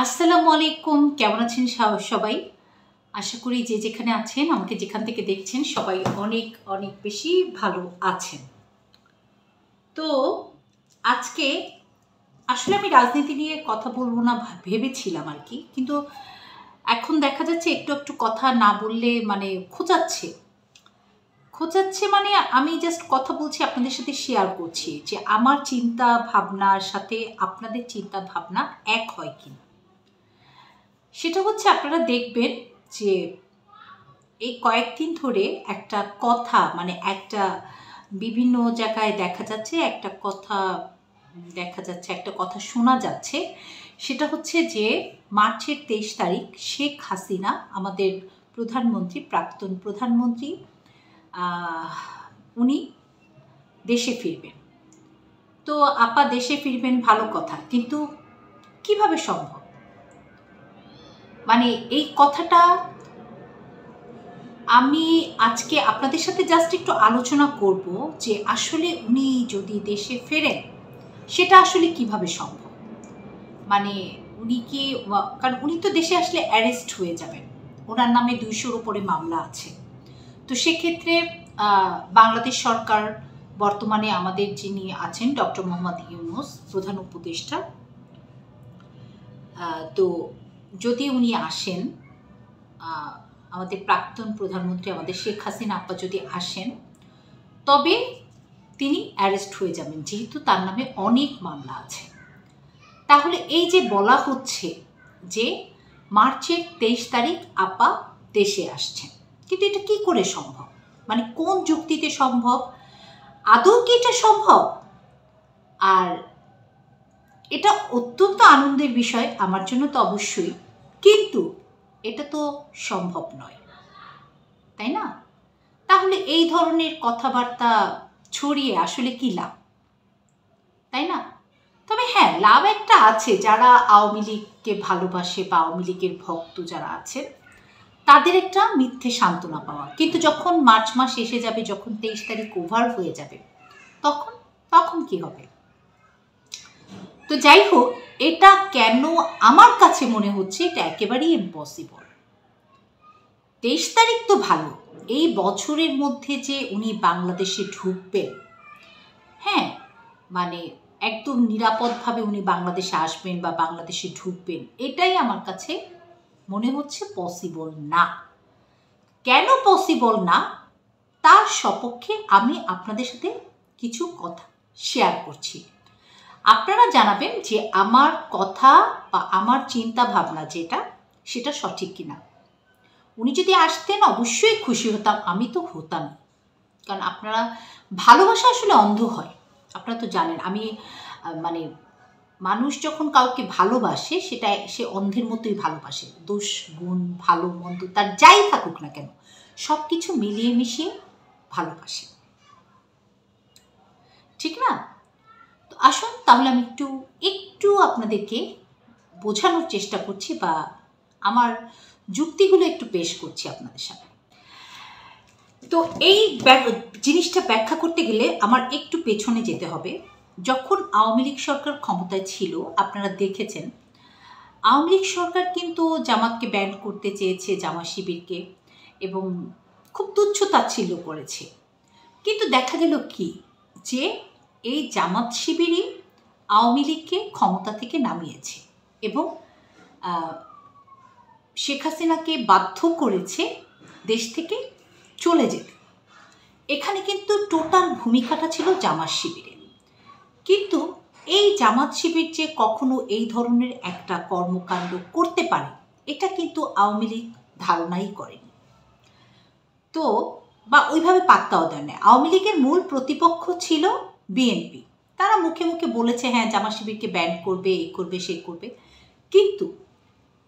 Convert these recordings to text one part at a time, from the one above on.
আসসালামু আলাইকুম, কেমন আছেন সবাই? আশা করি যে যেখানে আছেন, আমাকে যেখান থেকে দেখছেন সবাই অনেক অনেক বেশি ভালো আছেন। তো আজকে আসলে আমি রাজনীতি নিয়ে কথা বলবো না ভেবেছিলাম আর কি, কিন্তু এখন দেখা যাচ্ছে একটু একটু কথা না বললে মানে খোঁচাচ্ছে মানে আমি জাস্ট কথা বলছি, আপনাদের সাথে শেয়ার করছি যে আমার চিন্তা ভাবনার সাথে আপনাদের চিন্তা ভাবনা এক হয় কিনা। সেটা হচ্ছে আপনারা দেখবেন যে এই কয়েকদিন ধরে একটা কথা মানে একটা বিভিন্ন জায়গায় দেখা যাচ্ছে একটা কথা শোনা যাচ্ছে। সেটা হচ্ছে যে মার্চের 23 তারিখ শেখ হাসিনা আমাদের প্রাক্তন প্রধানমন্ত্রী উনি দেশে ফিরবেন। তো আপা দেশে ফিরবেন ভালো কথা, কিন্তু কিভাবে সম্ভব? মানে এই কথাটা আমি আজকে আপনাদের সাথে জাস্ট একটু আলোচনা করব যে আসলে উনি যদি দেশে ফেরেন সেটা আসলে কিভাবে সম্ভব। মানে উনি কি, কারণ উনি তো দেশে আসলে অ্যারেস্ট হয়ে যাবেন, ওনার নামে 200-র উপরে মামলা আছে। তো সেক্ষেত্রে বাংলাদেশ সরকার বর্তমানে আমাদের যিনি আছেন ডক্টর মোহাম্মদ ইউনূস প্রধান উপদেষ্টা, তো যদি উনি আসেন, আমাদের প্রাক্তন প্রধানমন্ত্রী আমাদের শেখ হাসিনা আপা যদি আসেন, তবে তিনি অ্যারেস্ট হয়ে যাবেন, যেহেতু তার নামে অনেক মামলা আছে। তাহলে এই যে বলা হচ্ছে যে মার্চের 23 তারিখ আপা দেশে আসছেন, কিন্তু এটা কি করে সম্ভব? মানে কোন যুক্তিতে সম্ভব? আদৌ কি এটা সম্ভব? আর এটা অত্যন্ত আনন্দের বিষয় আমার জন্য তো অবশ্যই, কিন্তু এটা তো সম্ভব নয়, তাই না? তাহলে এই ধরনের কথাবার্তা ছড়িয়ে আসলে কি লাভ, তাই না? তবে হ্যাঁ, লাভ একটা আছে, যারা আওয়ামী লীগকে ভালোবাসে বা আওয়ামী লীগের ভক্ত যারা আছেন তাদের একটা মিথ্যে সান্ত্বনা পাওয়া। কিন্তু যখন মার্চ মাস এসে যাবে, যখন 23 তারিখ ওভার হয়ে যাবে, তখন কি হবে? তো যাই হোক, এটা কেন আমার কাছে মনে হচ্ছে এটা একেবারেই ইম্পসিবল। 23 তারিখ তো ভালো, এই বছরের মধ্যে যে উনি বাংলাদেশে ঢুকবেন, হ্যাঁ মানে একদম নিরাপদভাবে উনি বাংলাদেশে আসবেন বা বাংলাদেশে ঢুকবেন, এটাই আমার কাছে মনে হচ্ছে পসিবল না। কেন পসিবল না তার সপক্ষে আমি আপনাদের সাথে কিছু কথা শেয়ার করছি। আপনারা জানাবেন যে আমার কথা বা আমার চিন্তা ভাবনা সেটা সঠিক কিনা। উনি যদি আসতেন অবশ্যই খুশি হতাম, আমি তো হতাম, কারণ আপনারা ভালোবাসা আসলে অন্ধ হয়, আপনারা তো জানেন। আমি মানে মানুষ যখন কাউকে ভালোবাসে সেটা সে অন্ধের মতোই ভালোবাসে, দোষ গুণ ভালো মন্দ তার যাই থাকুক না কেন সব কিছু মিলিয়ে মিশিয়ে ভালোবাসে, ঠিক না? তো আসুন তাহলে আমি একটু আপনাদেরকে বোঝানোর চেষ্টা করছি বা আমার যুক্তিগুলো একটু পেশ করছি আপনাদের সামনে। তো এই জিনিসটা ব্যাখ্যা করতে গেলে আমার একটু পেছনে যেতে হবে। যখন আওয়ামী লীগ সরকার ক্ষমতায় ছিল, আপনারা দেখেছেন আওয়ামী লীগ সরকার কিন্তু জামাতকে ব্যান করতে চেয়েছে, জামাত শিবিরকে, এবং খুব তুচ্ছ তাচ্ছিল্য করেছে। কিন্তু দেখা গেল কি, যে এই জামাত শিবিরই আওয়ামী লীগকে ক্ষমতা থেকে নামিয়েছে এবং শেখ হাসিনাকে বাধ্য করেছে দেশ থেকে চলে যেতে। এখানে কিন্তু টোটাল ভূমিকাটা ছিল জামাত শিবিরের। কিন্তু এই জামাত শিবির যে কখনো এই ধরনের একটা কর্মকাণ্ড করতে পারে এটা কিন্তু আওয়ামী লীগ ধারণাই করেনি, তো বা ওইভাবে পাত্তাও দেয় না। আওয়ামী লীগের মূল প্রতিপক্ষ ছিল বিএনপি। তারা মুখে মুখে বলেছে হ্যাঁ জামাত শিবিরকে ব্যান করবে, এই করবে, সেই করবে, কিন্তু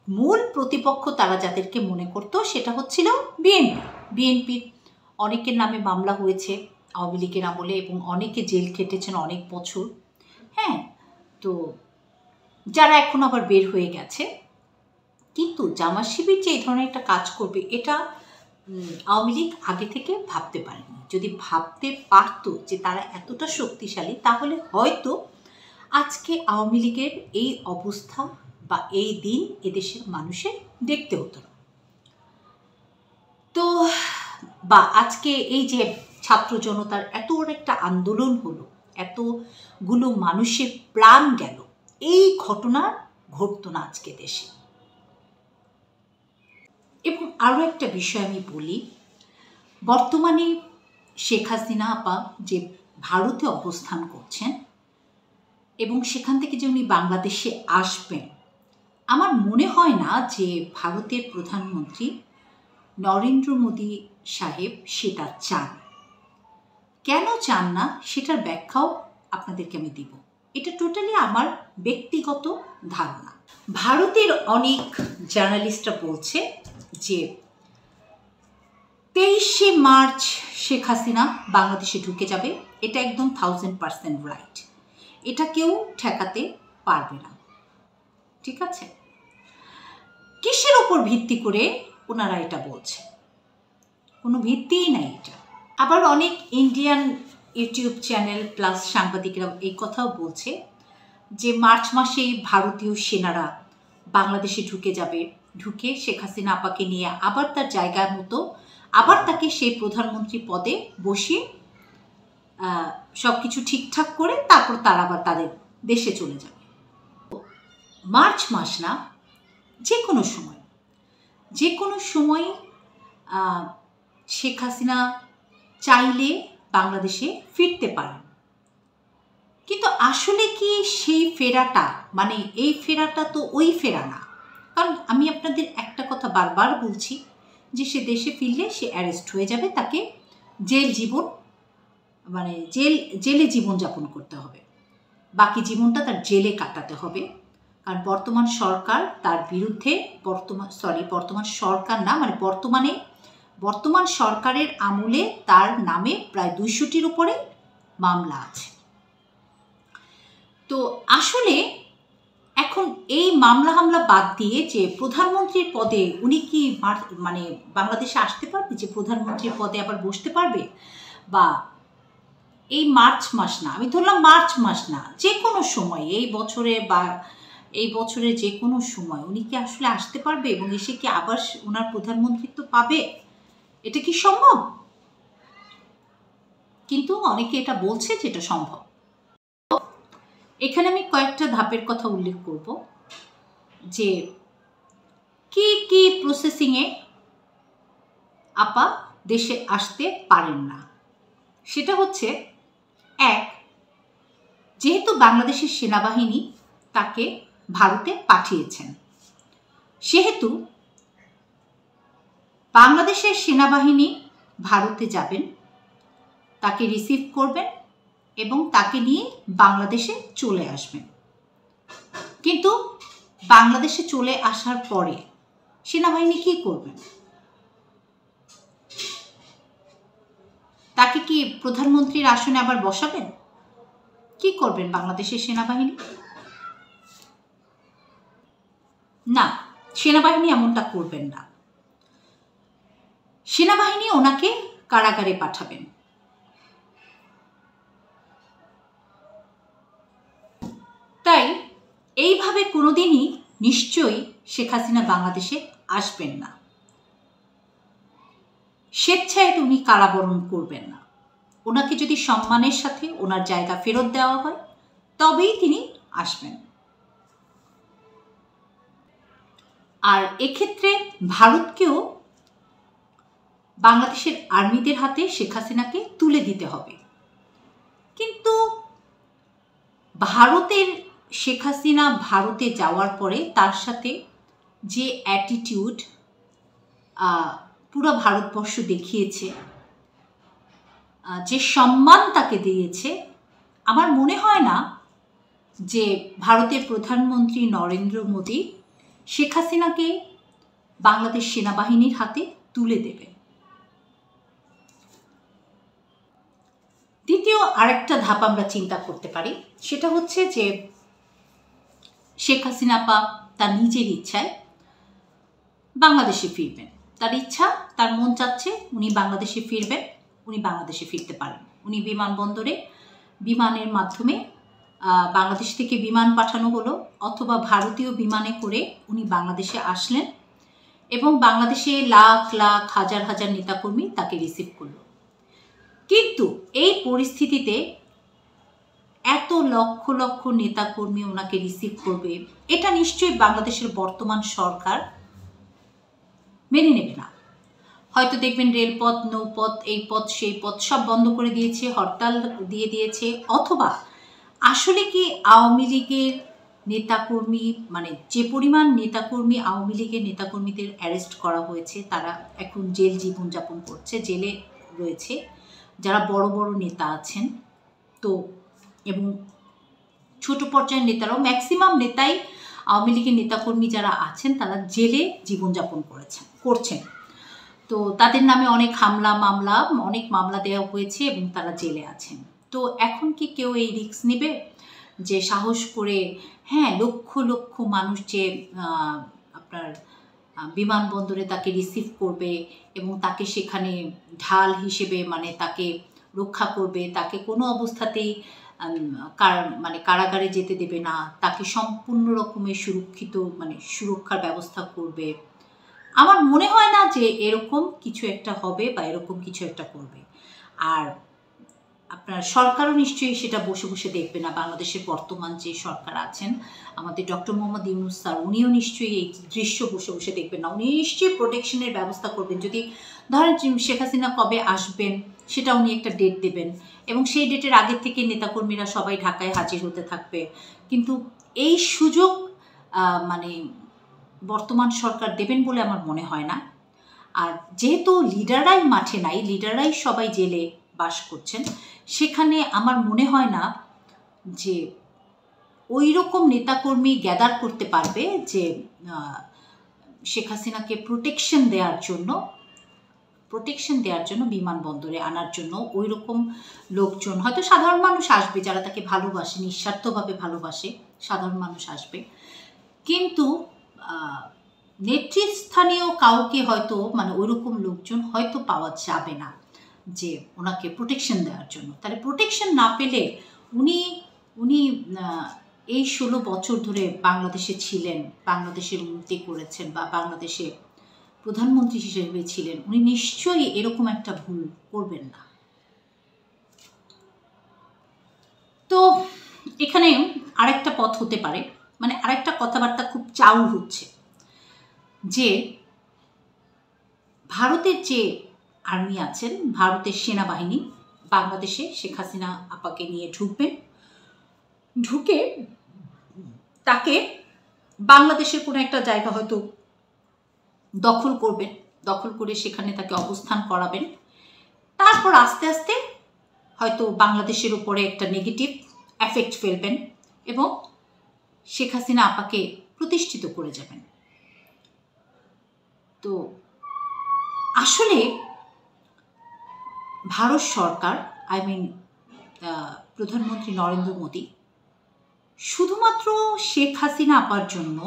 মূল প্রতিপক্ষ তারা যাদেরকে মনে করতো সেটা হচ্ছিল বিএনপির অনেকের নামে মামলা হয়েছে আওয়ামী লীগের আমলে এবং অনেকে জেল খেটেছেন অনেক বছর, হ্যাঁ, তো যারা এখন আবার বের হয়ে গেছে। কিন্তু জামাত শিবির যে এই ধরনের একটা কাজ করবে এটা আওয়ামী লীগ আগে থেকে ভাবতে পারেনি। যদি ভাবতে পারত যে তারা এতটা শক্তিশালী, তাহলে হয়তো আজকে আওয়ামী লীগের এই অবস্থা বা এই দিন এদেশের মানুষের দেখতে হতো না। তো বা আজকে এই যে ছাত্র জনতার এত বড় একটা আন্দোলন হলো, এতগুলো মানুষের প্রাণ গেল, এই ঘটনা ঘটতো না আজকে দেশে। এবং আরও একটা বিষয় আমি বলি, বর্তমানে শেখ হাসিনা আপা যে ভারতে অবস্থান করছেন এবং সেখান থেকে যে উনি বাংলাদেশে আসবেন, আমার মনে হয় না যে ভারতের প্রধানমন্ত্রী নরেন্দ্র মোদী সাহেব সেটা চান। কেন চান না সেটার ব্যাখ্যাও আপনাদেরকে আমি দিব। এটা টোটালি আমার ব্যক্তিগত ধারণা। ভারতের অনেক জার্নালিস্টরা বলছে যে 23শে মার্চ শেখ হাসিনা বাংলাদেশে ঢুকে যাবে, এটা একদম 1000% রাইট, এটা কেউ ঠেকাতে পারবে না। ঠিক আছে, কিসের ওপর ভিত্তি করে ওনারা এটা বলছে? কোনো ভিত্তিই নাই এটা। আবার অনেক ইন্ডিয়ান ইউটিউব চ্যানেল প্লাস সাংবাদিকরা এই কথাও বলছে যে মার্চ মাসেই ভারতীয় সেনারা বাংলাদেশে ঢুকে যাবে, ঢুকে শেখ হাসিনা আপাকে নিয়ে আবার তার জায়গার মতো আবার তাকে সেই প্রধানমন্ত্রী পদে বসিয়ে সব কিছু ঠিকঠাক করে তারপর তারা আবার তাদের দেশে চলে যাবে। মার্চ মাস না, যে কোনো সময় শেখ হাসিনা চাইলে বাংলাদেশে ফিরতে পারেন। কিন্তু আসলে কি সেই ফেরাটা, মানে এই ফেরাটা তো ওই ফেরা না। কারণ আমি আপনাদের একটা কথা বারবার বলছি যে সে দেশে ফিরলে সে অ্যারেস্ট হয়ে যাবে, তাকে জেলে জীবনযাপন করতে হবে, বাকি জীবনটা তার জেলে কাটাতে হবে। কারণ বর্তমান সরকার তার বিরুদ্ধে, বর্তমান সরকারের আমলে তার নামে প্রায় 200টির উপরে মামলা আছে। তো আসলে এখন এই মামলা হামলা বাদ দিয়ে যে প্রধানমন্ত্রীর পদে উনি কি বাংলাদেশে আসতে পারবে, যে প্রধানমন্ত্রীর পদে আবার বসতে পারবে, বা এই মার্চ মাস না, আমি ধরলাম মার্চ মাস না, যে কোনো সময় এই বছরের যে কোনো সময় উনি কি আসলে আসতে পারবে এবং এসে কি আবার ওনার প্রধানমন্ত্রিত্ব পাবে? এটা কি সম্ভব? কিন্তু অনেকে এটা বলছে যে এটা সম্ভব। এখানে আমি কয়েকটা ধাপের কথা উল্লেখ করব যে কি কি প্রসেসিংয়ে আপা দেশে আসতে পারেন না। সেটা হচ্ছে, এক, যেহেতু বাংলাদেশের সেনাবাহিনী তাকে ভারতে পাঠিয়েছেন, সেহেতু বাংলাদেশের সেনাবাহিনী ভারতে যাবেন, তাকে রিসিভ করবেন এবং তাকে নিয়ে বাংলাদেশে চলে আসবেন। কিন্তু বাংলাদেশে চলে আসার পরে সেনাবাহিনী কি করবেন? তাকে কি প্রধানমন্ত্রীর আসনে আবার বসাবেন? কি করবেন বাংলাদেশের সেনাবাহিনী? না, সেনাবাহিনী এমনটা করবেন না। সেনাবাহিনী ওনাকে কারাগারে পাঠাবেন। তাই এইভাবে কোনোদিনই নিশ্চয়ই শেখ হাসিনা বাংলাদেশে আসবেন না। স্বেচ্ছায় উনি কারাবরণ করবেন না। ওনাকে যদি সম্মানের সাথে ওনার জায়গা ফেরত দেওয়া হয় তবেই তিনি আসবেন। আর এক্ষেত্রে ভারতকেও বাংলাদেশের আর্মিদের হাতে শেখ হাসিনাকে তুলে দিতে হবে। কিন্তু শেখ হাসিনা ভারতে যাওয়ার পরে তার সাথে যে অ্যাটিটিউড পুরো ভারতবর্ষ দেখিয়েছে, যে সম্মান তাকে দিয়েছে, আমার মনে হয় না যে ভারতের প্রধানমন্ত্রী নরেন্দ্র মোদী শেখ হাসিনাকে বাংলাদেশ সেনাবাহিনীর হাতে তুলে দেবে। দ্বিতীয় আরেকটা ধাপ আমরা চিন্তা করতে পারি, সেটা হচ্ছে যে শেখ হাসিনা আপা তার নিজের ইচ্ছায় বাংলাদেশে ফিরবেন। তার ইচ্ছা, তার মন চাচ্ছে উনি বাংলাদেশে ফিরবেন, উনি বাংলাদেশে ফিরতে পারেন। উনি বিমানবন্দরে বিমানের মাধ্যমে বাংলাদেশ থেকে বিমান পাঠানো হলো, অথবা ভারতীয় বিমানে করে উনি বাংলাদেশে আসলেন এবং বাংলাদেশে লাখ লাখ হাজার হাজার নেতাকর্মী তাকে রিসিভ করল। কিন্তু এই পরিস্থিতিতে এত লক্ষ লক্ষ নেতাকর্মী ওনাকে রিসিভ করবে, এটা নিশ্চয়ই বাংলাদেশের বর্তমান সরকার মেনে নেবে না। হয়তো দেখবেন রেলপথ, নৌপথ, এই পথ সেই পথ সব বন্ধ করে দিয়েছে, হরতাল দিয়ে দিয়েছে, অথবা আসলে কি আওয়ামী লীগের নেতাকর্মী, মানে যে পরিমাণ নেতাকর্মী আওয়ামী লীগের নেতাকর্মীদের অ্যারেস্ট করা হয়েছে, তারা এখন জেল জীবনযাপন করছে, জেলে রয়েছে, যারা বড় বড় নেতা আছেন, তো এবং ছোট পর্যায়ের নেতারাও, ম্যাক্সিমাম নেতাই আওয়ামী লীগের নেতাকর্মী যারা আছেন তারা জেলে জীবনযাপন করছেন। তো তাদের নামে অনেক অনেক মামলা দেওয়া হয়েছে এবং তারা জেলে আছেন। তো এখন কি কেউ এই রিস্ক নেবে যে সাহস করে, হ্যাঁ, লক্ষ লক্ষ মানুষ যে আপনার বিমানবন্দরে তাকে রিসিভ করবে এবং তাকে সেখানে ঢাল হিসেবে, মানে তাকে রক্ষা করবে, তাকে কোনো অবস্থাতেই কারাগারে যেতে দেবে না, তাকে সম্পূর্ণ রকমের সুরক্ষার ব্যবস্থা করবে, আমার মনে হয় না যে এরকম কিছু একটা হবে বা এরকম কিছু একটা করবে। আর আপনার সরকারও নিশ্চয়ই সেটা বসে বসে দেখবে না। বাংলাদেশের বর্তমান যে সরকার আছেন, আমাদের ডক্টর মোহাম্মদ ইউনূস স্যার, উনিও নিশ্চয়ই এই দৃশ্য বসে বসে দেখবেন না। উনি নিশ্চয়ই প্রোটেকশনের ব্যবস্থা করবেন। যদি ধরেন শেখ হাসিনা কবে আসবেন সেটা উনি একটা ডেট দেবেন এবং সেই ডেটের আগের থেকে নেতাকর্মীরা সবাই ঢাকায় হাজির হতে থাকবে। কিন্তু এই সুযোগ বর্তমান সরকার দেবেন বলে আমার মনে হয় না। আর যেহেতু লিডাররাই মাঠে নাই, লিডাররাই সবাই জেলে বাস করছেন, সেখানে আমার মনে হয় না যে ওই রকম নেতাকর্মী গ্যাদার করতে পারবে যে শেখ হাসিনাকে প্রোটেকশন দেওয়ার জন্য বিমানবন্দরে আনার জন্য ওই রকম লোকজন। হয়তো সাধারণ মানুষ আসবে যারা তাকে ভালোবাসে, নিঃস্বার্থভাবে ভালোবাসে, সাধারণ মানুষ আসবে, কিন্তু নেতৃস্থানীয় কাউকে হয়তো ওই রকম লোকজন হয়তো পাওয়া যাবে না যে ওনাকে প্রোটেকশন দেওয়ার জন্য। তাহলে প্রোটেকশন না পেলে উনি এই 16 বছর ধরে বাংলাদেশে ছিলেন, বাংলাদেশের উন্নতি করেছেন বা বাংলাদেশে প্রধানমন্ত্রী হিসেবে ছিলেন, উনি নিশ্চয়ই এরকম একটা ভুল করবেন না। তো এখানে আরেকটা পথ হতে পারে, আরেকটা কথাবার্তা খুব চাউর হচ্ছে যে ভারতের যে আর্মি আছেন, ভারতের সেনাবাহিনী বাংলাদেশে শেখ হাসিনা আপাকে নিয়ে ঢুকে তাকে বাংলাদেশের কোনো একটা জায়গা হয়তো দখল করবেন, দখল করে সেখানে তাকে অবস্থান করাবেন, তারপর আস্তে আস্তে হয়তো বাংলাদেশের উপরে একটা নেগেটিভ এফেক্ট ফেলবেন এবং শেখ হাসিনা আপাকে প্রতিষ্ঠিত করে যাবেন। তো আসলে ভারত সরকার, প্রধানমন্ত্রী নরেন্দ্র মোদী শুধুমাত্র শেখ হাসিনা আপার জন্য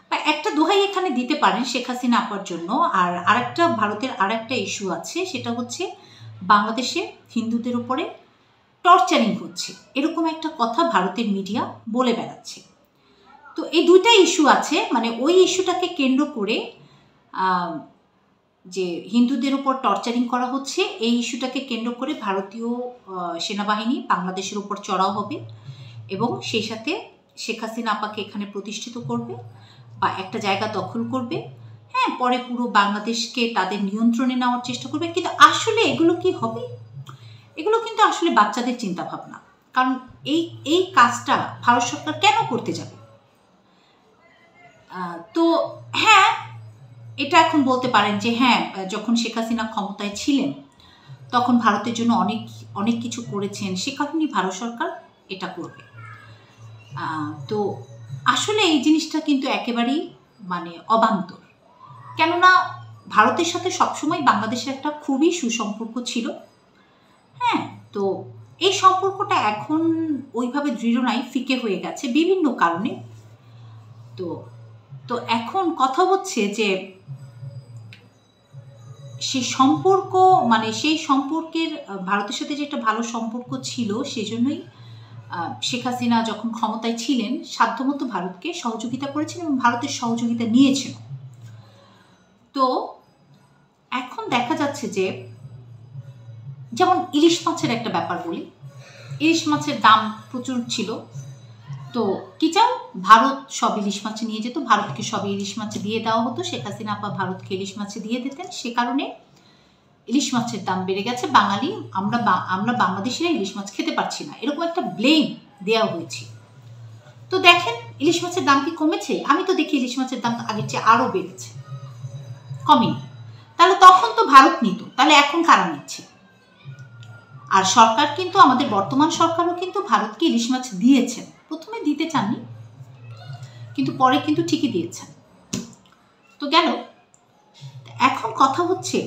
বা একটা দোহাই এখানে দিতে পারেন শেখ হাসিনা আপার জন্য। আর আরেকটা ভারতের আরেকটা ইস্যু আছে, সেটা হচ্ছে বাংলাদেশে হিন্দুদের উপরে টর্চারিং হচ্ছে, এরকম একটা কথা ভারতের মিডিয়া বলে বেড়াচ্ছে। তো এই দুইটা ইস্যু আছে, ওই ইস্যুটাকে কেন্দ্র করে যে হিন্দুদের উপর টর্চারিং করা হচ্ছে, এই ইস্যুটাকে কেন্দ্র করে ভারতীয় সেনাবাহিনী বাংলাদেশের উপর চড়াও হবে এবং সেই সাথে শেখ হাসিনা আপাকে এখানে প্রতিষ্ঠিত করবে বা একটা জায়গা দখল করবে। হ্যাঁ, পরে পুরো বাংলাদেশকে তাদের নিয়ন্ত্রণে নেওয়ার চেষ্টা করবে। কিন্তু আসলে এগুলো কি হবে? এগুলো কিন্তু আসলে বাচ্চাদের চিন্তা ভাবনা। কারণ এই কাজটা ভারত সরকার কেন করতে যাবে? তো হ্যাঁ, এটা এখন বলতে পারেন যে হ্যাঁ, যখন শেখ হাসিনা ক্ষমতায় ছিলেন তখন ভারতের জন্য অনেক অনেক কিছু করেছেন, সে কারণেই ভারত সরকার এটা করবে। তো আসলে এই জিনিসটা কিন্তু একেবারেই অবান্তর। কেননা ভারতের সাথে সবসময় বাংলাদেশের একটা খুবই সুসম্পর্ক ছিল। হ্যাঁ, তো এই সম্পর্কটা এখন ওইভাবে দৃঢ় নাই, ফিকে হয়ে গেছে বিভিন্ন কারণে। তো এখন কথা হচ্ছে যে সেই সম্পর্কের ভারতের সাথে যে একটা ভালো সম্পর্ক ছিল, সেজন্যই শেখ হাসিনা যখন ক্ষমতায় ছিলেন সাধ্যমতো ভারতকে সহযোগিতা করেছেন এবং ভারতের সহযোগিতা নিয়েছেন। তো এখন দেখা যাচ্ছে যে যেমন ইলিশ মাছের একটা ব্যাপার বলি, ইলিশ মাছের দাম প্রচুর ছিল। তো কি চাও, ভারত সব ইলিশ মাছ নিয়ে যেত, ভারতকে সব ইলিশ মাছ দিয়ে দেওয়া হতো, শেখ হাসিনা আপা ভারতকে ইলিশ মাছ দিয়ে দিতেন। সে কারণে ইলিশ মাছের দাম বেড়ে গেছে, বাঙালি আমরা বাংলাদেশিরা ইলিশ মাছ খেতে পারছি না, এরকম একটা ব্লেম দেওয়া হয়েছে। তো দেখেন ইলিশ মাছের দাম কি কমেছে? আমি তো দেখি ইলিশ মাছের দাম আগের চেয়ে আরও বেড়েছে, কমেনি। তাহলে তখন তো ভারত নিত, তাহলে এখন কারা নিচ্ছে? আর সরকার কিন্তু, আমাদের বর্তমান সরকারও কিন্তু ভারতকে ইলিশ মাছ দিয়েছেন, প্রথমে দিতে চাননি কিন্তু পরে কিন্তু ঠিকই দিয়েছেন। তো গেল। এখন কথা হচ্ছে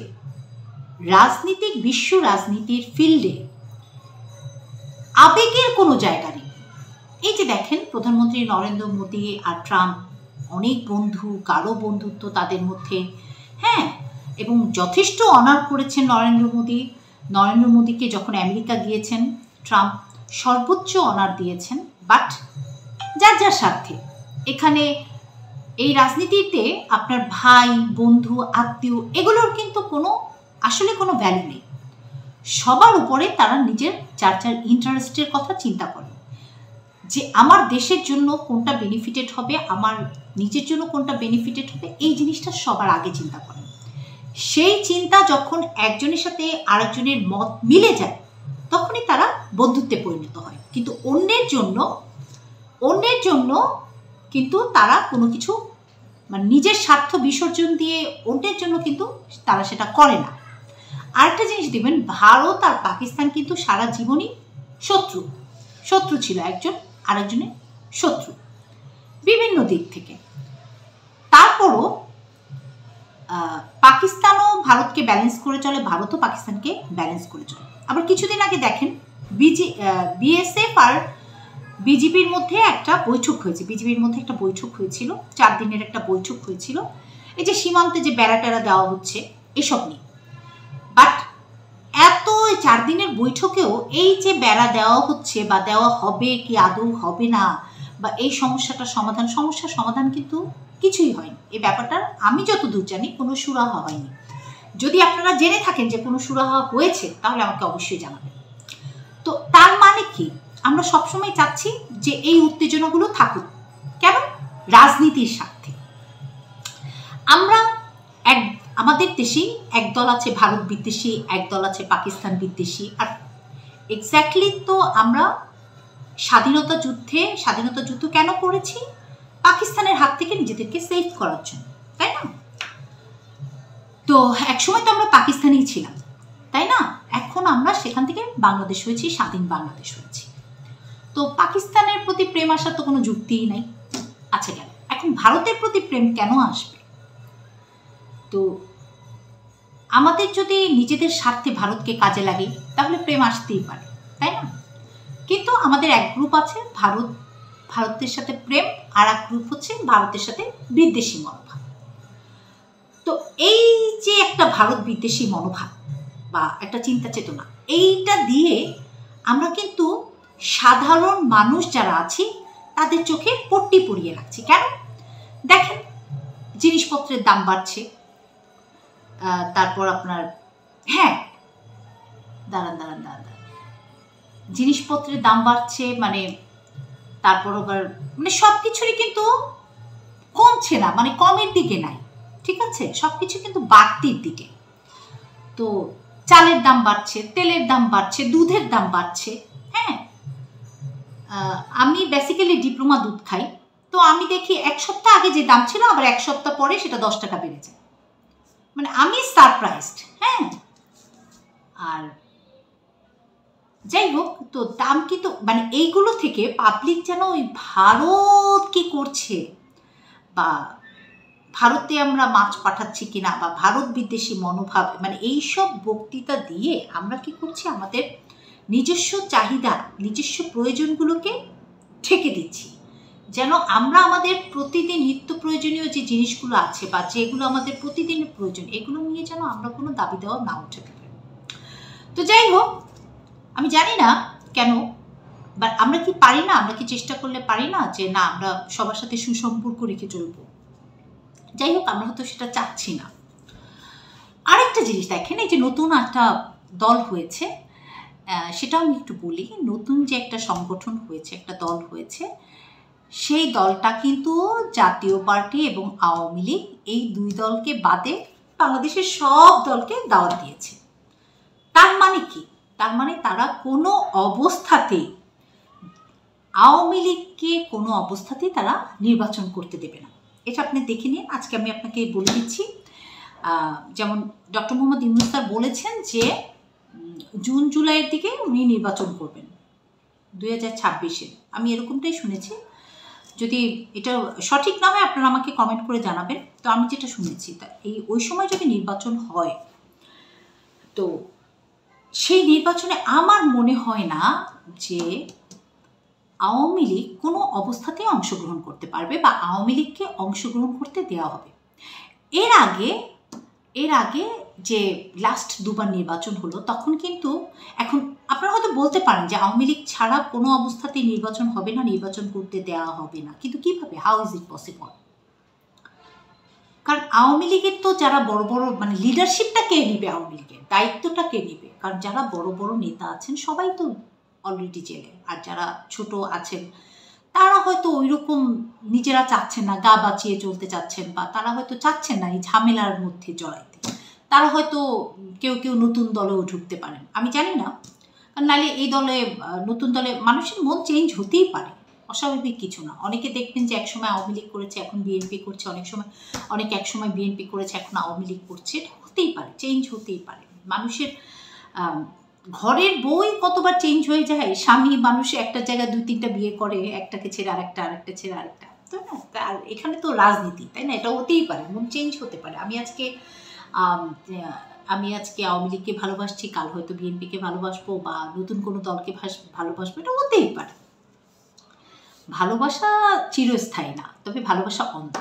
রাজনীতিক, বিশ্ব রাজনীতির ফিল্ডে আবেগের কোনো জায়গা নেই। এই যে দেখেন প্রধানমন্ত্রী নরেন্দ্র মোদী আর ট্রাম্প, অনেক বন্ধু, গাঢ় বন্ধুত্ব তাদের মধ্যে, হ্যাঁ, এবং যথেষ্ট অনার করেছেন নরেন্দ্র মোদীকে যখন আমেরিকা গিয়েছেন ট্রাম্প সর্বোচ্চ অনার দিয়েছেন। বাট যার যার স্বার্থে, এখানে এই রাজনীতিতে আপনার ভাই, বন্ধু, আত্মীয় এগুলোর কিন্তু আসলে কোনো ভ্যালু নেই। সবার উপরে তারা নিজের যার যার ইন্টারেস্টের কথা চিন্তা করে, যে আমার দেশের জন্য কোনটা বেনিফিটেড হবে, আমার নিজের জন্য কোনটা বেনিফিটেড হবে, এই জিনিসটা সবার আগে চিন্তা করেন। সেই চিন্তা যখন একজনের সাথে আরেকজনের মত মিলে যায় তখনই তারা বন্ধুত্বে পরিণত হয়। কিন্তু অন্যের জন্য কিন্তু তারা কোনো কিছু, মানে নিজের স্বার্থ বিসর্জন দিয়ে অন্যের জন্য কিন্তু তারা সেটা করে না। আরেকটা জিনিস দেখবেন, ভারত আর পাকিস্তান কিন্তু সারা জীবনই শত্রু ছিল, একজন আরেকজনের শত্রু বিভিন্ন দিক থেকে। তারপরও পাকিস্তানও ভারতকে ব্যালেন্স করে চলে, ভারতও পাকিস্তানকে ব্যালেন্স করে চলে। আবার কিছুদিন আগে দেখেন বিএসএফ আর বিজেপির মধ্যে একটা বৈঠক হয়েছিল, 4 দিনের একটা বৈঠক হয়েছিল, এই যে সীমান্তে যে বেড়া টেরা দেওয়া হচ্ছে এসব নিয়ে। বাট এত 4 দিনের বৈঠকেও এই যে বেড়া দেওয়া হচ্ছে বা দেওয়া হবে কি আদৌ হবে না, বা এই সমস্যার সমাধান কিন্তু কিছুই হয়নি। এই ব্যাপারটার আমি যতদূর জানি কোনো সুরাহা হয়নি। যদি আপনারা জেনে থাকেন যে কোনো সুরাহা হয়েছে তাহলে আমাকে অবশ্যই জানাবেন। তো তার মানে কি, আমরা সবসময় চাচ্ছি যে এই উত্তেজনাগুলো থাকুক, কেন? রাজনীতির স্বার্থে। আমাদের দেশেই একদল আছে ভারত বিদ্বেষী, একদল আছে পাকিস্তান বিদ্বেষী। আর এক্স্যাক্টলি তো আমরা স্বাধীনতা যুদ্ধ কেন করেছি? পাকিস্তানের হাত থেকে নিজেদেরকে সেভ করার জন্য, তাই না? তো একসময় তো আমরা পাকিস্তানেই ছিলাম, তাই না? এখন আমরা সেখান থেকে বাংলাদেশ হয়েছি, স্বাধীন বাংলাদেশ হয়েছি। তো পাকিস্তানের প্রতি প্রেম আসার তো কোনো যুক্তিই নাই। আচ্ছা গেল, এখন ভারতের প্রতি প্রেম কেন আসবে? তো আমাদের যদি নিজেদের স্বার্থে ভারতকে কাজে লাগে তাহলে প্রেম আসতেই পারে, তাই না? কিন্তু আমাদের এক গ্রুপ আছে ভারতের সাথে প্রেম, আর এক গ্রুপ হচ্ছে ভারতের সাথে বিদ্বেষী মনোভাব। তো এই যে একটা ভারত বিদ্বেষী মনোভাব বা একটা চিন্তা চেতনা, এইটা দিয়ে আমরা কিন্তু সাধারণ মানুষ যারা আছি তাদের চোখে পট্টি পরিয়ে রাখছি। কেন? দেখেন জিনিসপত্রের দাম বাড়ছে, তারপর আপনার দাঁড়ান জিনিসপত্রের দাম বাড়ছে, মানে তারপর আবার মানে সব কিছুরই কিন্তু কমছে না, মানে কমের দিকে নাই, ঠিক আছে? সব কিছু কিন্তু বাড়তির দিকে। তো চালের দাম বাড়ছে, তেলের দাম বাড়ছে, দুধের দাম বাড়ছে। হ্যাঁ, আমি বেসিক্যালি ডিপ্লোমা দুধ খাই, তো আমি দেখি 1 সপ্তাহ আগে যে দাম ছিল আবার 1 সপ্তাহ পরে সেটা 10 টাকা বেড়ে যায়। মানে আমি সারপ্রাইজড। হ্যাঁ, আর যাই হোক, তো দাম কিন্তু মানে এইগুলো থেকে পাবলিক যেন ওই ভারত কি করছে, বা ভারতে আমরা মাছ পাঠাচ্ছি কিনা, বা ভারত বিদ্বেষী মনোভাব, মানে এইসব বক্তৃতা দিয়ে আমরা কি করছি, আমাদের নিজস্ব চাহিদা, নিজস্ব প্রয়োজনগুলোকে ঠেকে দিচ্ছি। যেন আমরা আমাদের প্রতিদিন নিত্য প্রয়োজনীয় যে জিনিসগুলো আছে বা যেগুলো আমাদের প্রতিদিনের প্রয়োজন, এগুলো নিয়ে যেন আমরা কোনো দাবি দেওয়া না উঠাতে পারি। তো যাই হোক, আমি জানি না কেন বাট আমরা কি পারি না, আমরা কি চেষ্টা করলে পারি না যে না আমরা সবার সাথে সুসম্পর্ক রেখে চলবো? যাই হোক, আমরা হয়তো সেটা চাচ্ছি না। আরেকটা জিনিস দেখেন, এই যে নতুন একটা দল হয়েছে, সেটাও আমি একটু বলি। নতুন যে একটা সংগঠন হয়েছে, একটা দল হয়েছে, সেই দলটা কিন্তু জাতীয় পার্টি এবং আওয়ামী লীগ এই দুই দলকে বাদে বাংলাদেশের সব দলকে দাওয়াত দিয়েছে। তার মানে কি? তার মানে তারা কোনো অবস্থাতেই আওয়ামী লীগকে কোনো অবস্থাতেই তারা নির্বাচন করতে দেবে না। এটা আপনি দেখে নিন। আজকে আমি আপনাকে বলে দিচ্ছি, যেমন ডক্টর মোহাম্মদ ইউনূস স্যার বলেছেন যে জুন জুলাইয়ের দিকে উনি নির্বাচন করবেন 2026-এ। আমি এরকমটাই শুনেছি। যদি এটা সঠিক না হয় আপনারা আমাকে কমেন্ট করে জানাবেন। তো আমি যেটা শুনেছি, তা ওই সময় যদি নির্বাচন হয়, তো সেই নির্বাচনে আমার মনে হয় না যে আওয়ামী লীগ কোনো অবস্থাতেই অংশগ্রহণ করতে পারবে বা আওয়ামী লীগকে অংশগ্রহণ করতে দেওয়া হবে। এর আগে যে লাস্ট দুবার নির্বাচন হলো, তখন কিন্তু, এখন আপনারা হয়তো বলতে পারেন যে আওয়ামী লীগ ছাড়া কোনো অবস্থাতেই নির্বাচন হবে না, নির্বাচন করতে দেওয়া হবে না, কিন্তু কিভাবে, হাউ ইজ ইট পসিবল? কারণ আওয়ামী লীগের তো যারা বড় বড় মানে লিডারশিপটা কে নিবে, আওয়ামী লীগের দায়িত্বটা কে নিবে? কারণ যারা বড় বড় নেতা আছেন সবাই তো অলরেডি জেলে, আর যারা ছোট আছেন তারা হয়তো ওই রকম নিজেরা চাচ্ছেন না, গা বাঁচিয়ে চলতে চাচ্ছেন, বা তারা হয়তো চাচ্ছেন না এই ঝামেলার মধ্যে জড়াইতে। তারা হয়তো কেউ কেউ নতুন দলেও ঢুকতে পারেন, আমি জানি না। কারণ নাহলে এই দলে, নতুন দলে মানুষের মন চেঞ্জ হতেই পারে, অস্বাভাবিক কিছু না। অনেকে দেখবেন যে একসময় আওয়ামী লীগ করেছে, এখন বিএনপি করছে, অনেক একসময় বিএনপি করেছে, এখন আওয়ামী লীগ করছে। এটা হতেই পারে, চেঞ্জ হতেই পারে। মানুষের ঘরের বই কতবার চেঞ্জ হয়ে যায়, স্বামী মানুষ একটা জায়গায় 2-3টা বিয়ে করে, একটাকে ছেড়ে আরেকটা, আরেকটা ছেড়ে আরেকটা, তাই না? আর এখানে তো রাজনীতি, তাই না? এটা হতেই পারে, মন চেঞ্জ হতে পারে। আমি আজকে আওয়ামী লীগকে ভালোবাসছি, কাল হয়তো বিএনপিকে ভালোবাসবো বা নতুন কোনো দলকে ভালোবাসবো, এটা হতেই পারে। ভালোবাসা চিরস্থায়ী না, তবে ভালোবাসা অন্ধ।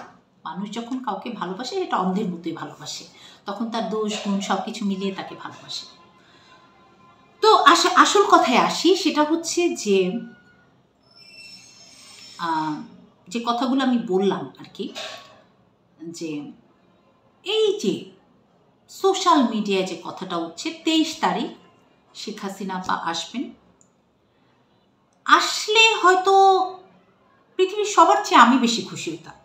মানুষ যখন কাউকে ভালোবাসে, এটা অন্ধের মতোই ভালোবাসে, তখন তার দোষ গুণ সব কিছু মিলিয়ে তাকে ভালোবাসে। তো আসল কথায় আসি, সেটা হচ্ছে যে কথাগুলো আমি বললাম আর কি, যে এই যে সোশ্যাল মিডিয়ায় যে কথাটা হচ্ছে, 23 তারিখ শেখ হাসিনা আপা আসবেন। আসলে হয়তো পৃথিবীর সবার চেয়ে আমি বেশি খুশি হতাম।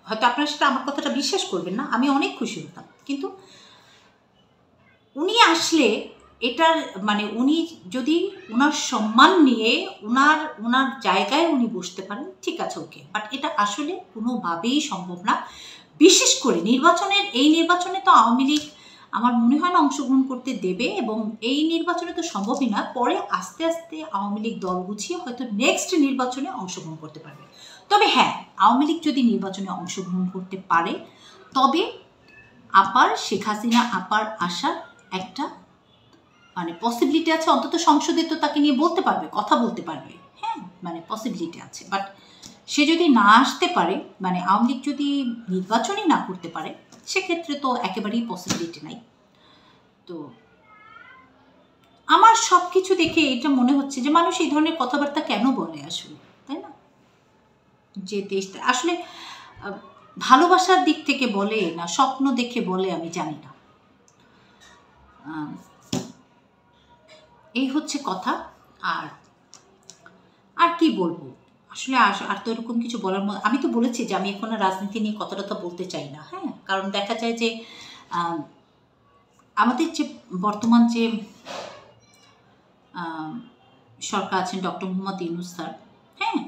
হয়তো আপনারা সেটা আমার কথাটা বিশ্বাস করবেন না, আমি অনেক খুশি হতাম। কিন্তু উনি আসলে এটার মানে উনি যদি ওনার সম্মান নিয়ে ওনার জায়গায় উনি বসতে পারেন, ঠিক আছে, ওকে। বাট এটা আসলে কোনোভাবেই সম্ভব না। বিশেষ করে এই নির্বাচনে তো আওয়ামী লীগ আমার মনে হয় না অংশগ্রহণ করতে দেবে, এবং এই নির্বাচনে তো সম্ভবই না। পরে আস্তে আস্তে আওয়ামী লীগ দল গুছিয়ে হয়তো নেক্সট নির্বাচনে অংশগ্রহণ করতে পারবে। তবে হ্যাঁ, আওয়ামী লীগ যদি নির্বাচনে অংশগ্রহণ করতে পারে, তবে শেখ হাসিনা আপার আসার একটা মানে পসিবিলিটি আছে। অন্তত সংসদে তো তাকে নিয়ে বলতে পারবে, কথা বলতে পারবে, হ্যাঁ, মানে পসিবিলিটি আছে। বাট সে যদি না আসতে পারে, মানে আওয়ামী লীগ যদি নির্বাচনই না করতে পারে, সেক্ষেত্রে তো একেবারেই পসিবিলিটি নাই। তো আমার সব কিছু দেখে এটা মনে হচ্ছে যে মানুষ এই ধরনের কথাবার্তা কেন বলে আসলে, তাই না? যে দেশটা আসলে ভালোবাসার দিক থেকে বলে না স্বপ্ন দেখে বলে, আমি জানি না। এই হচ্ছে কথা। আর কি বলবো আসলে, আর তো এরকম কিছু বলার মতো। আমি তো বলেছি যে আমি এখন রাজনীতি নিয়ে কথা বলতে চাই না, হ্যাঁ। কারণ দেখা যায় যে আমাদের যে বর্তমান যে সরকার আছেন, ডক্টর মোহাম্মদ ইউনূস স্যার, হ্যাঁ,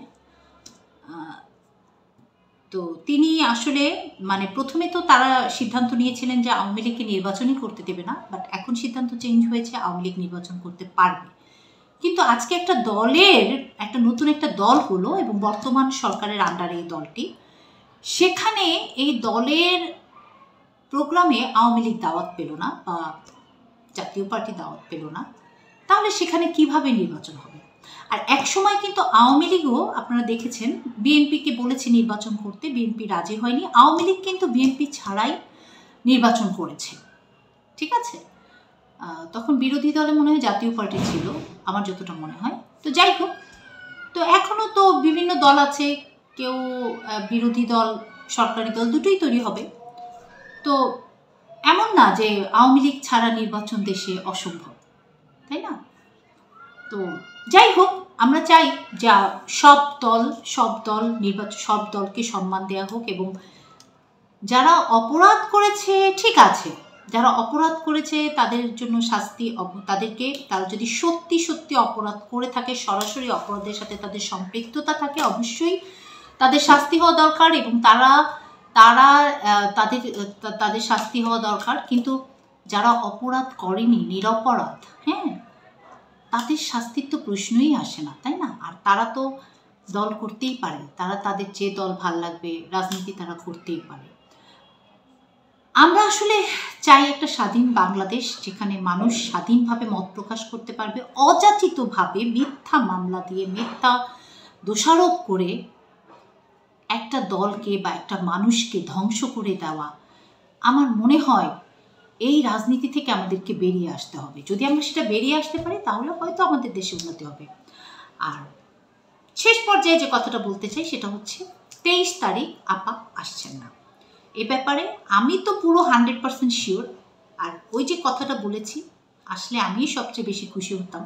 তো তিনি আসলে মানে প্রথমে তো তারা সিদ্ধান্ত নিয়েছিলেন যে আওয়ামী লীগকে নির্বাচনই করতে দেবে না, বাট এখন সিদ্ধান্ত চেঞ্জ হয়েছে, আওয়ামী লীগ নির্বাচন করতে পারবে। কিন্তু আজকে একটা নতুন একটা দল হলো, এবং বর্তমান সরকারের আন্ডারে এই দলটি, সেখানে এই দলের প্রোগ্রামে আওয়ামী লীগ দাওয়াত পেল না বা জাতীয় পার্টি দাওয়াত পেল না, তাহলে সেখানে কিভাবে নির্বাচন হবে? আর এক সময় কিন্তু আওয়ামী লীগও আপনারা দেখেছেন বিএনপিকে বলেছে নির্বাচন করতে, বিএনপি রাজি হয়নি। আওয়ামী লীগ কিন্তু বিএনপি ছাড়াই নির্বাচন করেছে, ঠিক আছে। তখন বিরোধী দলে মনে হয় জাতীয় পার্টি ছিল, আমার যতটা মনে হয়। তো যাই হোক, তো এখনও তো বিভিন্ন দল আছে, কেউ বিরোধী দল, সরকারি দল দুটোই তৈরি হবে। তো এমন না যে আওয়ামী লীগ ছাড়া নির্বাচন দেশে অসম্ভব, তাই না? তো যাই হোক, আমরা চাই যে সব দল নির্বাচন, সব দলকে সম্মান দেওয়া হোক, এবং যারা অপরাধ করেছে ঠিক আছে, যারা অপরাধ করেছে তাদের জন্য শাস্তি, তাদেরকে, তারা যদি সত্যি সত্যি অপরাধ করে থাকে, সরাসরি অপরাধের সাথে তাদের সম্পৃক্ততা থাকে, অবশ্যই তাদের শাস্তি হওয়া দরকার, এবং তাদের শাস্তি হওয়া দরকার। কিন্তু যারা অপরাধ করেনি, নিরপরাধ, হ্যাঁ, তাদের শাস্তির তো প্রশ্নই আসে না, তাই না? আর তারা তো দল করতেই পারে, তারা তাদের যে দল ভাল লাগবে, রাজনীতি তারা করতেই পারে। আমরা আসলে চাই একটা স্বাধীন বাংলাদেশ, যেখানে মানুষ স্বাধীনভাবে মত প্রকাশ করতে পারবে। অযাচিতভাবে মিথ্যা মামলা দিয়ে, মিথ্যা দোষারোপ করে একটা দলকে বা একটা মানুষকে ধ্বংস করে দেওয়া, আমার মনে হয় এই রাজনীতি থেকে আমাদেরকে বেরিয়ে আসতে হবে। যদি আমরা সেটা বেরিয়ে আসতে পারি, তাহলে হয়তো আমাদের দেশে উন্নতি হবে। আর শেষ পর্যায়ে যে কথাটা বলতে চাই সেটা হচ্ছে, 23 তারিখ আপা আসছেন না, এ ব্যাপারে আমি তো পুরো 100% শিওর। আর ওই যে কথাটা বলেছি, আসলে আমি সবচেয়ে বেশি খুশি হতাম,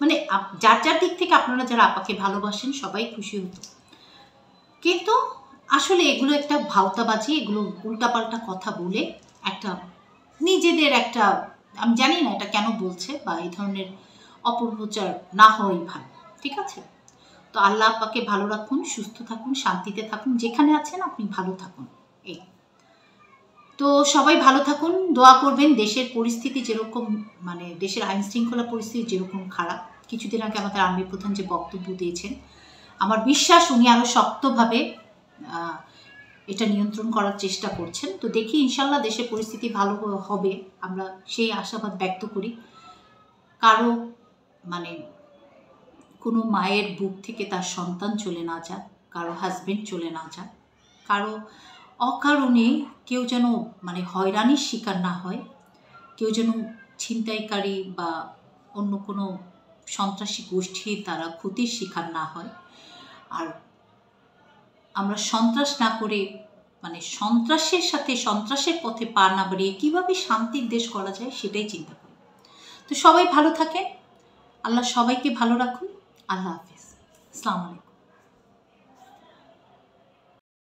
মানে যার যার দিক থেকে আপনারা যারা আপাকে ভালোবাসেন সবাই খুশি হতো। কিন্তু আসলে এগুলো একটা ভাওতাবাজি, এগুলো উল্টাপাল্টা কথা বলে একটা নিজেদের একটা, আমি জানি না এটা কেন বলছে, বা এই ধরনের অপপ্রচার না হওয়াই ভালো, ঠিক আছে? তো আল্লাহ আপাকে ভালো রাখুন, সুস্থ থাকুন, শান্তিতে থাকুন, যেখানে আছেন আপনি ভালো থাকুন। এই তো সবাই ভালো থাকুন, দোয়া করবেন। দেশের পরিস্থিতি যেরকম, মানে দেশের আইন শৃঙ্খলা পরিস্থিতি যেরকম খারাপ, কিছুদিন আগে আমাদের আর্মি প্রধান যে বক্তব্য দিয়েছেন, আমার বিশ্বাস উনি আরও শক্তভাবে এটা নিয়ন্ত্রণ করার চেষ্টা করছেন। তো দেখি ইনশাল্লাহ দেশের পরিস্থিতি ভালো হবে, আমরা সেই আশাবাদ ব্যক্ত করি। কারো মানে কোনো মায়ের বুক থেকে তার সন্তান চলে না যাক, কারো হাজবেন্ড চলে না যাক, কারো অকারণে কেউ যেন মানে হয়রানির শিকার না হয়, কেউ যেন ছিনতাইকারী বা অন্য কোনো সন্ত্রাসী গোষ্ঠীর দ্বারা ক্ষতির শিকার না হয়। আর আমরা সন্ত্রাস না করে, মানে সন্ত্রাসের সাথে সন্ত্রাসের পথে পা না বাড়িয়ে কীভাবে শান্তির দেশ করা যায় সেটাই চিন্তা করি। তো সবাই ভালো থাকেন, আল্লাহ সবাইকে ভালো রাখুন। আল্লাহ হাফিজ, আসসালামু আলাইকুম।